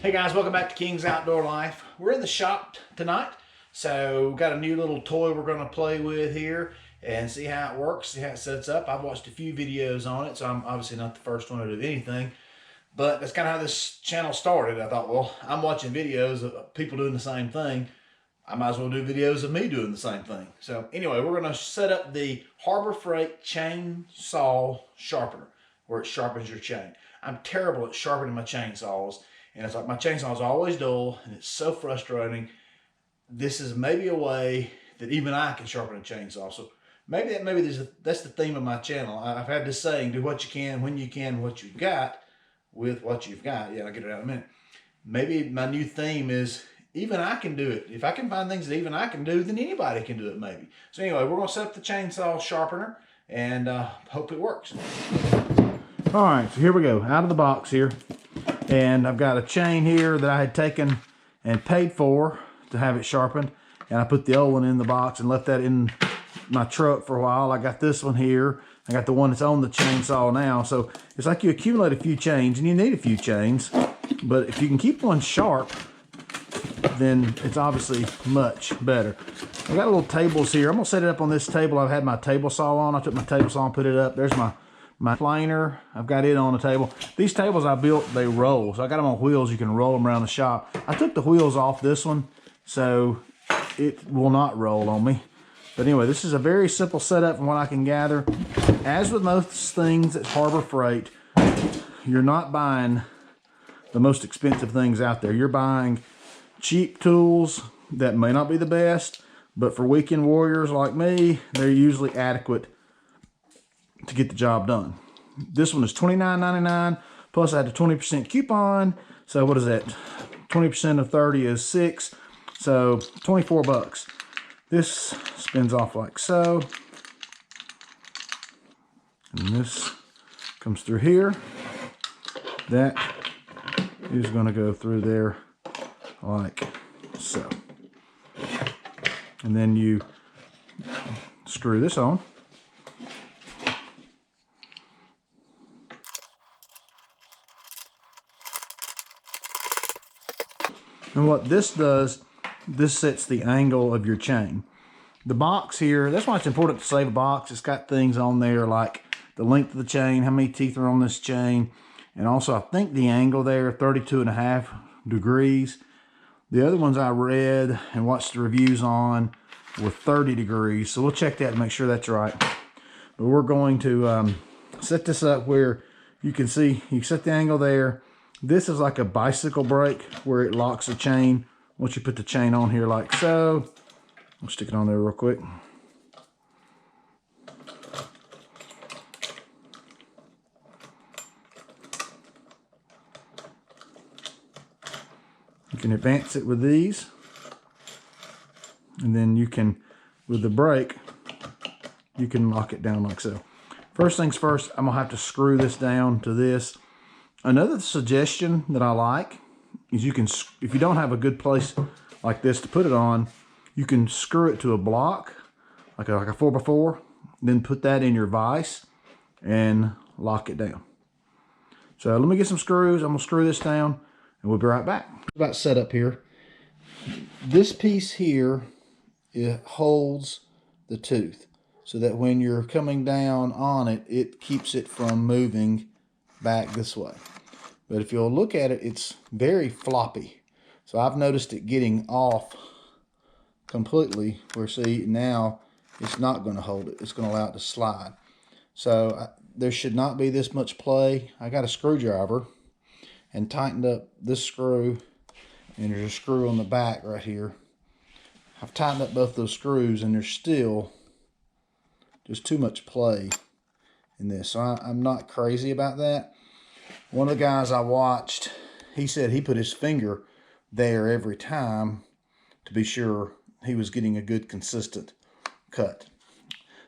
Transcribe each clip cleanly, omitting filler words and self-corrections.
Hey guys, welcome back to King's Outdoor Life. We're in the shop tonight, so we've got a new little toy we're going to play with here and see how it works, see how it sets up. I've watched a few videos on it, so I'm obviously not the first one to do anything, but that's kind of how this channel started. I thought, well, I'm watching videos of people doing the same thing. I might as well do videos of me doing the same thing. So anyway, we're going to set up the Harbor Freight chainsaw sharpener, where it sharpens your chain. I'm terrible at sharpening my chainsaws. And it's like my chainsaws are always dull, and it's so frustrating. This is maybe a way that even I can sharpen a chainsaw. So maybe that's the theme of my channel. I've had this saying: do what you can, when you can, what you've got, with what you've got. Yeah, I'll get it out in a minute. Maybe my new theme is even I can do it. If I can find things that even I can do, then anybody can do it maybe. So anyway, we're going to set up the chainsaw sharpener and hope it works. All right, so here we go, out of the box here. And I've got a chain here that I had taken and paid for to have it sharpened. And I put the old one in the box and left that in my truck for a while. I got this one here. I got the one that's on the chainsaw now. So it's like you accumulate a few chains, and you need a few chains. But if you can keep one sharp, then it's obviously much better. I've got little tables here. I'm going to set it up on this table. I've had my table saw on. I took my table saw and put it up. There's my planer. I've got it on the table. These tables I built, they roll. So I got them on wheels. You can roll them around the shop. I took the wheels off this one, so it will not roll on me. But anyway, this is a very simple setup from what I can gather. As with most things at Harbor Freight, you're not buying the most expensive things out there. You're buying cheap tools that may not be the best, but for weekend warriors like me, they're usually adequate to get the job done. This one is $29.99, plus I had a 20% coupon. So what is that? 20% of 30 is 6, so 24 bucks. This spins off like so, and this comes through here. That is going to go through there like so, and then you screw this on. And what this does, this sets the angle of your chain. The box here, that's why it's important to save a box. It's got things on there like the length of the chain, how many teeth are on this chain, and also I think the angle there, 32.5 degrees. The other ones I read and watched the reviews on were 30 degrees. So we'll check that and make sure that's right. But we're going to set this up where you can see, you set the angle there. This is like a bicycle brake where it locks the chain. Once you put the chain on here like so, I'll stick it on there real quick. You can advance it with these, and then you can, with the brake, you can lock it down like so. First things first, I'm gonna have to screw this down to this. Another suggestion that I like is you can, if you don't have a good place like this to put it on, you can screw it to a block, like a 4x4, then put that in your vise and lock it down. So let me get some screws. I'm gonna screw this down and we'll be right back. About set up here. This piece here, it holds the tooth so that when you're coming down on it, it keeps it from moving back this way. But if you'll look at it, it's very floppy. So I've noticed it getting off completely, where see now it's not going to hold it. It's going to allow it to slide. So there should not be this much play. I got a screwdriver and tightened up this screw, and there's a screw on the back right here. I've tightened up both those screws, and there's still just too much play in this. So I'm not crazy about that. One of the guys I watched, he said he put his finger there every time to be sure he was getting a good consistent cut.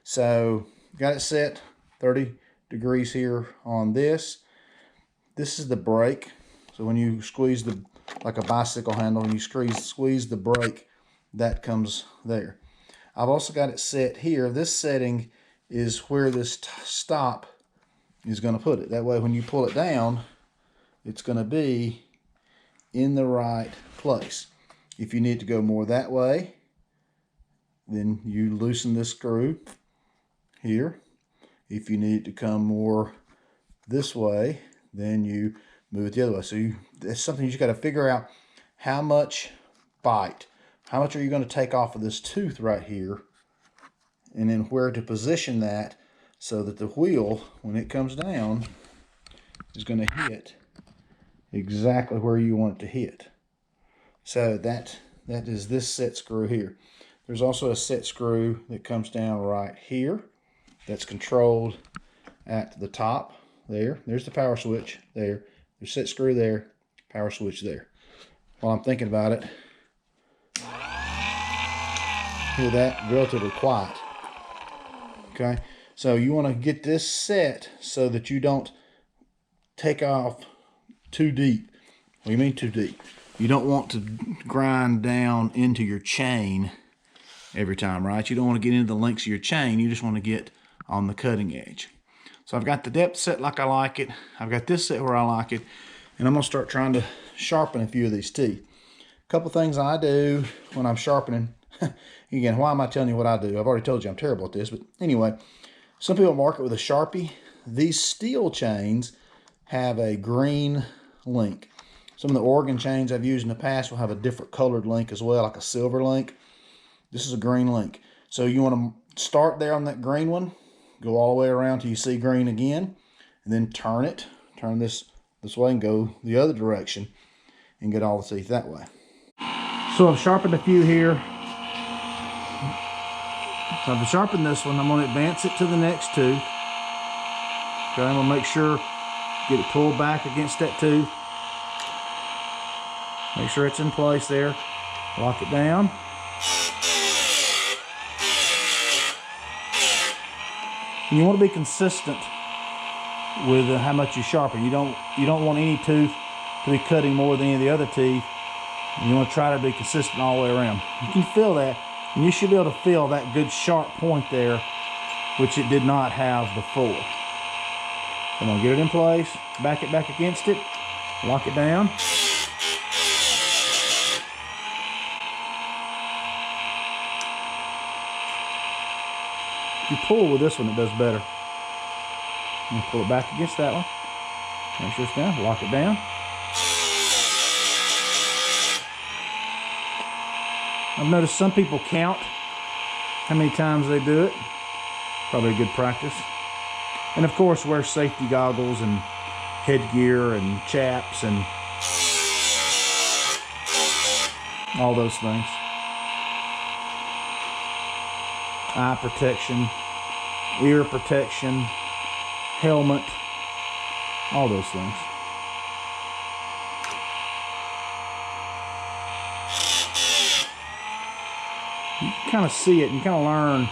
So got it set 30 degrees here on this. This is the brake. So when you squeeze the, like a bicycle handle, when you squeeze the brake, that comes there. I've also got it set here. This setting is where this stop is going to put it. That way when you pull it down, it's going to be in the right place. If you need to go more that way, then you loosen this screw here. If you need to come more this way, then you move it the other way. So that's something you just got to figure out, how much bite, how much are you going to take off of this tooth right here, and then where to position that so that the wheel, when it comes down, is going to hit exactly where you want it to hit. So that is this set screw here. There's also a set screw that comes down right here that's controlled at the top there. There's the power switch there. There's set screw there, power switch there. While I'm thinking about it, hear that? Relatively quiet. Okay, so you want to get this set so that you don't take off too deep. What do you mean too deep? You don't want to grind down into your chain every time, right? You don't want to get into the links of your chain. You just want to get on the cutting edge. So I've got the depth set like I like it. I've got this set where I like it. And I'm going to start trying to sharpen a few of these teeth. A couple things I do when I'm sharpening. Again, why am I telling you what I do? I've already told you I'm terrible at this. But anyway, some people mark it with a Sharpie. These steel chains have a green link. Some of the Oregon chains I've used in the past will have a different colored link as well, like a silver link. This is a green link. So you want to start there on that green one, go all the way around till you see green again, and then turn this way and go the other direction and get all the teeth that way. So I've sharpened a few here. So I've sharpened this one. I'm going to advance it to the next tooth. Okay, I'm going to make sure, get it pulled back against that tooth. Make sure it's in place there. Lock it down. And you want to be consistent with how much you sharpen. You don't want any tooth to be cutting more than any of the other teeth. And you want to try to be consistent all the way around. You can feel that, and you should be able to feel that good sharp point there, which it did not have before. I'm going to get it in place, back it back against it, lock it down. If you pull with this one, it does better. And pull it back against that one. Make sure it's down, lock it down. I've noticed some people count how many times they do it. Probably a good practice. And of course, wear safety goggles and headgear and chaps and all those things. Eye protection, ear protection, helmet, all those things. You can kind of see it and kind of learn.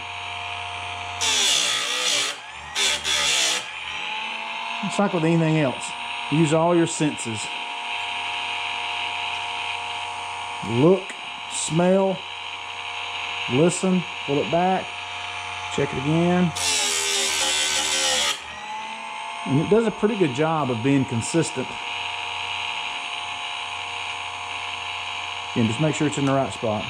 It's like with anything else. Use all your senses. Look, smell, listen, pull it back, check it again. And it does a pretty good job of being consistent. Again, just make sure it's in the right spot.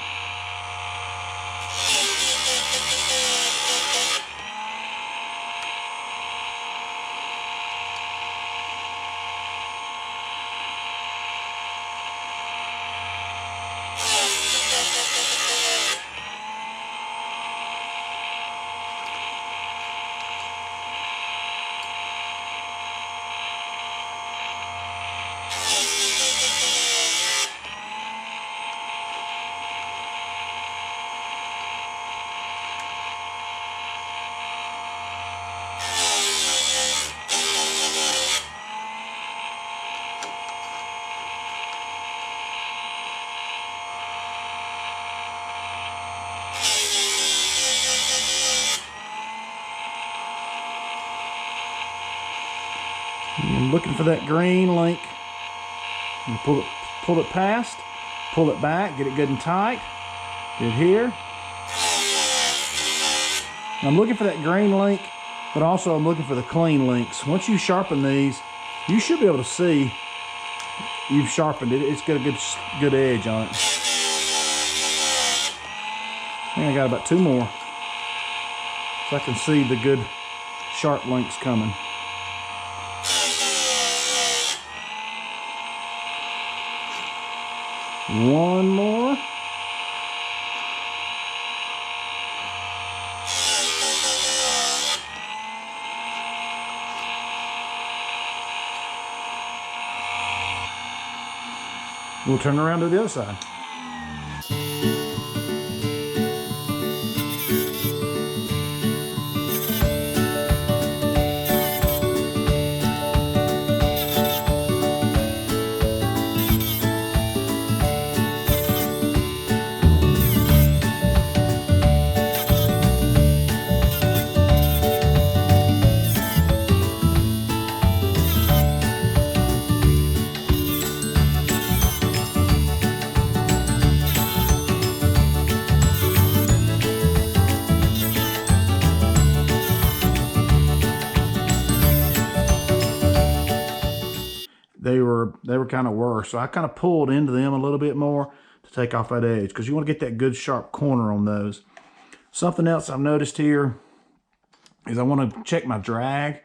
I'm looking for that green link. And pull it past, pull it back, get it good and tight. Get it here. And I'm looking for that green link, but also I'm looking for the clean links. Once you sharpen these, you should be able to see you've sharpened it, it's got a good edge on it. I think I got about 2 more, so I can see the good sharp links coming. One more. We'll turn around to the other side. They were kind of worse, so I kind of pulled into them a little bit more to take off that edge, because you want to get that good sharp corner on those. Something else I've noticed here is I want to check my drag,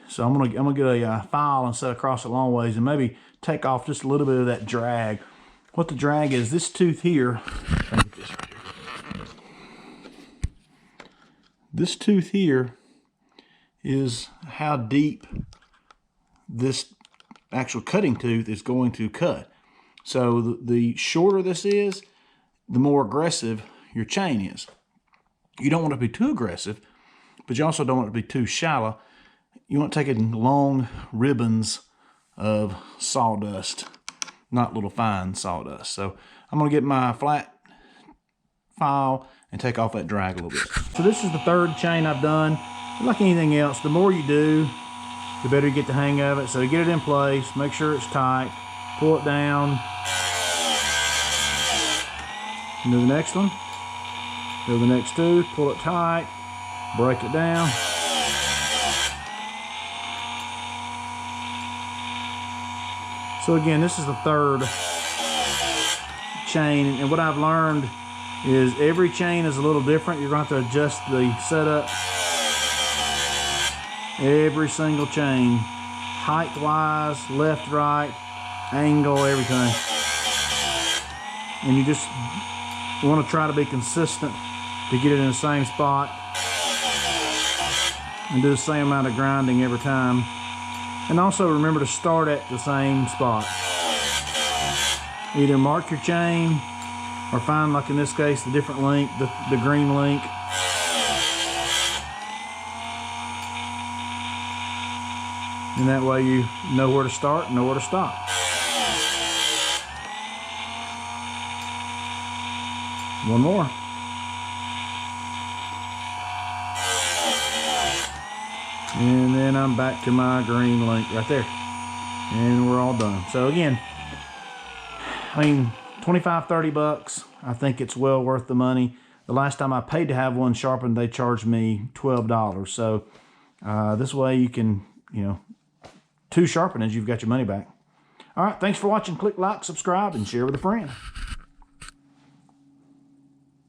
so I'm gonna get a file and set across it long ways and maybe take off just a little bit of that drag. What the drag is, this tooth here, this tooth here is how deep this actual cutting tooth is going to cut. So the shorter this is, the more aggressive your chain is. You don't want to be too aggressive, but you also don't want to be too shallow. You want to take in long ribbons of sawdust, not little fine sawdust. So I'm going to get my flat file and take off that drag a little bit. So this is the 3rd chain I've done. Like anything else, the more you do, the better you get the hang of it. So you get it in place, make sure it's tight, pull it down, and do the next one, do the next tooth, pull it tight, break it down. So again, this is the 3rd chain, and what I've learned is every chain is a little different. You're going to have to adjust the setup. Every single chain, height wise, left, right, angle, everything. And you just want to try to be consistent to get it in the same spot and do the same amount of grinding every time. And also remember to start at the same spot. Either mark your chain or find, like in this case, the different link, the green link. And that way you know where to start and know where to stop. One more. And then I'm back to my green link right there. And we're all done. So again, I mean, 25, 30 bucks. I think it's well worth the money. The last time I paid to have one sharpened, they charged me $12. So this way you can, 2 sharpenings, you've got your money back. All right, thanks for watching. Click like, subscribe, and share with a friend.